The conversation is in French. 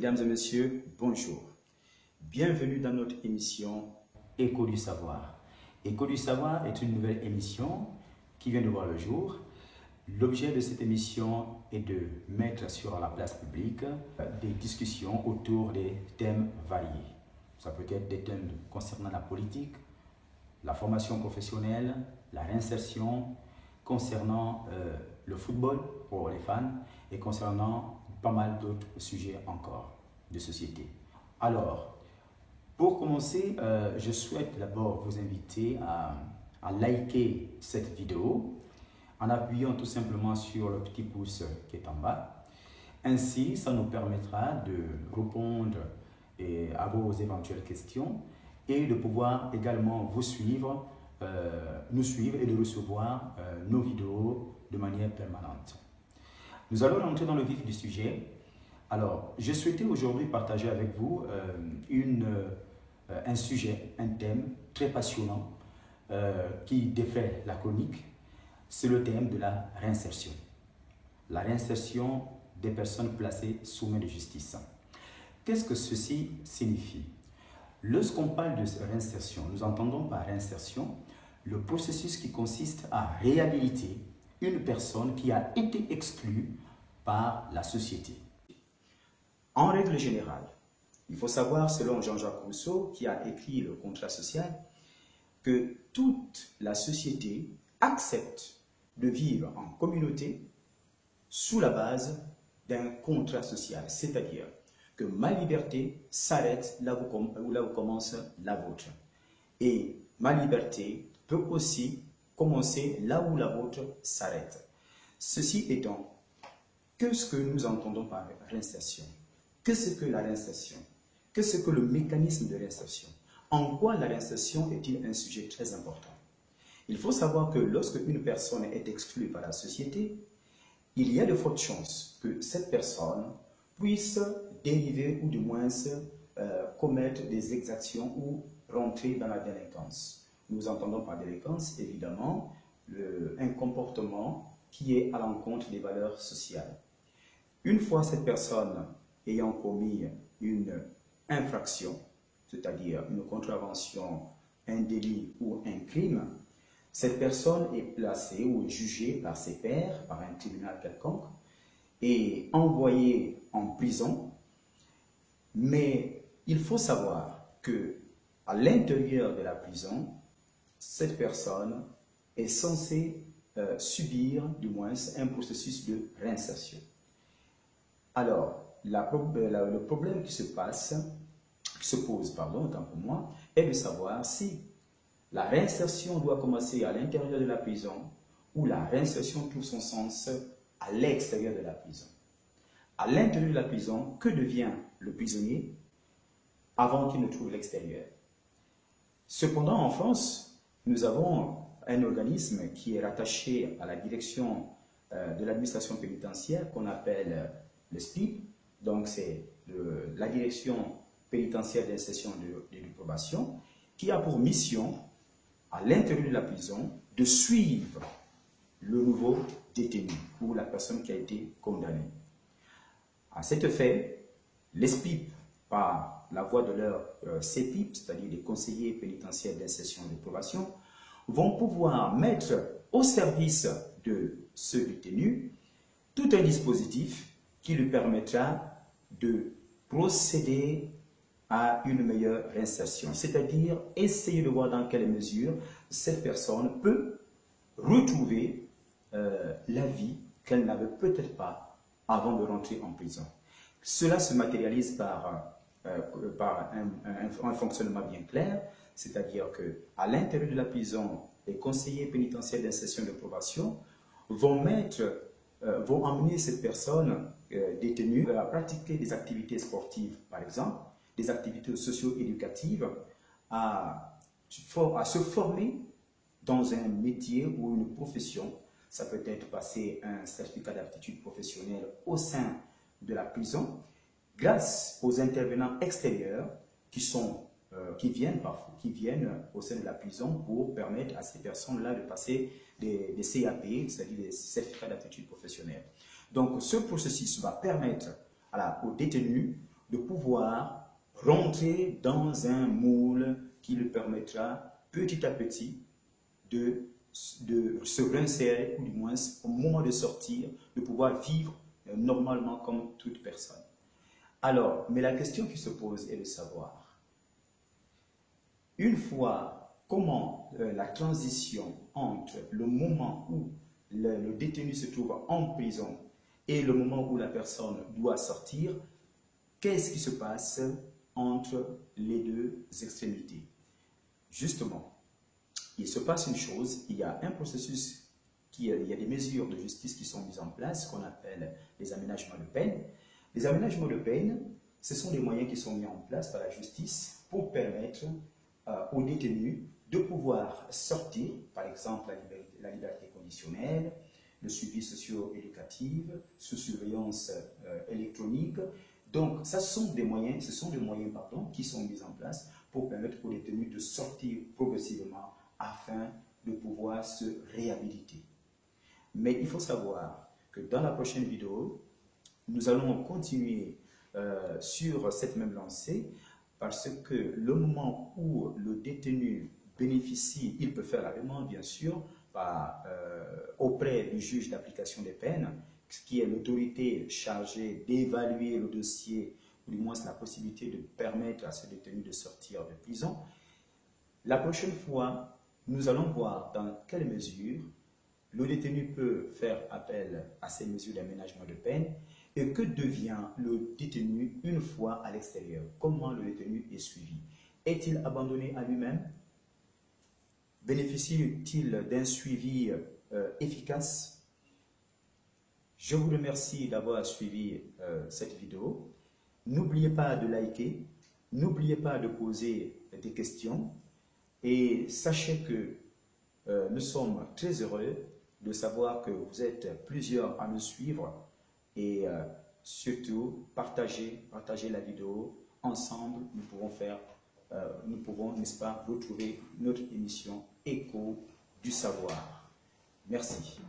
Mesdames et messieurs, bonjour. Bienvenue dans notre émission Écho du savoir. Écho du savoir est une nouvelle émission qui vient de voir le jour. L'objet de cette émission est de mettre sur la place publique des discussions autour des thèmes variés. Ça peut être des thèmes concernant la politique, la formation professionnelle, la réinsertion, concernant le football pour les fans et concernant pas mal d'autres sujets encore de société. Alors, pour commencer, je souhaite d'abord vous inviter à liker cette vidéo en appuyant tout simplement sur le petit pouce qui est en bas. Ainsi, ça nous permettra de répondre à vos éventuelles questions et de pouvoir également vous suivre, nous suivre et de recevoir nos vidéos de manière permanente. Nous allons entrer dans le vif du sujet. Alors, je souhaitais aujourd'hui partager avec vous un sujet, un thème très passionnant qui défait la chronique. C'est le thème de la réinsertion. La réinsertion des personnes placées sous main de justice. Qu'est-ce que ceci signifie? Lorsqu'on parle de réinsertion, nous entendons par réinsertion le processus qui consiste à réhabiliter une personne qui a été exclue par la société. En règle générale, il faut savoir, selon Jean-Jacques Rousseau, qui a écrit le contrat social, que toute la société accepte de vivre en communauté sous la base d'un contrat social, c'est-à-dire que ma liberté s'arrête là où commence la vôtre. Et ma liberté peut aussi commencer là où la vôtre s'arrête. Ceci étant, qu'est-ce que nous entendons par réinsertion? Qu'est-ce que la réinsertion? Qu'est-ce que le mécanisme de réinsertion? En quoi la réinsertion est-il un sujet très important? Il faut savoir que lorsque une personne est exclue par la société, il y a de fortes chances que cette personne puisse dériver ou du moins commettre des exactions ou rentrer dans la délinquance. Nous entendons par délinquance, évidemment, un comportement qui est à l'encontre des valeurs sociales. Une fois cette personne ayant commis une infraction, c'est-à-dire une contravention, un délit ou un crime, cette personne est placée ou jugée par ses pairs, par un tribunal quelconque, et envoyée en prison. Mais il faut savoir que à l'intérieur de la prison, cette personne est censée subir, du moins, un processus de réinsertion. Alors, le problème qui se pose, autant pour moi, est de savoir si la réinsertion doit commencer à l'intérieur de la prison ou la réinsertion trouve son sens à l'extérieur de la prison. À l'intérieur de la prison, que devient le prisonnier avant qu'il ne trouve l'extérieur? Cependant, en France, nous avons un organisme qui est rattaché à la direction de l'administration pénitentiaire qu'on appelle le SPIP. Donc, c'est la direction pénitentiaire d'insertion et de probation qui a pour mission, à l'intérieur de la prison, de suivre le nouveau détenu ou la personne qui a été condamnée. À cet effet, les SPIP, par la voie de leur CPIP, c'est-à-dire les conseillers pénitentiaires d'insertion et de probation, vont pouvoir mettre au service de ce détenu tout un dispositif qui lui permettra de procéder à une meilleure réinsertion, c'est-à-dire essayer de voir dans quelle mesure cette personne peut retrouver la vie qu'elle n'avait peut-être pas avant de rentrer en prison. Cela se matérialise par un fonctionnement bien clair, c'est-à-dire qu'à l'intérieur de la prison, les conseillers pénitentiaires d'insertion et de probation vont amener cette personne détenue à pratiquer des activités sportives, par exemple, des activités socio-éducatives, à se former dans un métier ou une profession. Ça peut être passer un certificat d'aptitude professionnelle au sein de la prison, grâce aux intervenants extérieurs qui viennent au sein de la prison pour permettre à ces personnes-là de passer des CAP, c'est-à-dire des certificats d'aptitude professionnelle. Donc, ce processus va permettre aux détenus de pouvoir rentrer dans un moule qui lui permettra petit à petit de se réinsérer, ou du moins au moment de sortir, de pouvoir vivre normalement comme toute personne. Alors, mais la question qui se pose est de savoir, une fois, comment la transition entre le moment où le détenu se trouve en prison et le moment où la personne doit sortir, qu'est-ce qui se passe entre les deux extrémités? Justement, il se passe une chose, il y a un processus, il y a des mesures de justice qui sont mises en place, qu'on appelle les aménagements de peine. Les aménagements de peine, ce sont des moyens qui sont mis en place par la justice pour permettre aux détenus de pouvoir sortir, par exemple la liberté conditionnelle, le suivi socio-éducatif, sous surveillance électronique. Donc, ce sont des moyens qui sont mis en place pour permettre aux détenus de sortir progressivement afin de pouvoir se réhabiliter. Mais il faut savoir que dans la prochaine vidéo, nous allons continuer sur cette même lancée, parce que le moment où le détenu bénéficie, il peut faire la demande bien sûr auprès du juge d'application des peines, qui est l'autorité chargée d'évaluer le dossier, ou du moins la possibilité de permettre à ce détenu de sortir de prison. La prochaine fois, nous allons voir dans quelle mesure le détenu peut faire appel à ces mesures d'aménagement de peine et que devient le détenu une fois à l'extérieur. Comment le détenu est suivi? Est-il abandonné à lui-même? Bénéficie-t-il d'un suivi efficace? Je vous remercie d'avoir suivi cette vidéo. N'oubliez pas de liker, n'oubliez pas de poser des questions et sachez que nous sommes très heureux de savoir que vous êtes plusieurs à nous suivre et surtout partagez la vidéo. Ensemble, nous pouvons, n'est-ce pas, retrouver notre émission Écho du savoir. Merci.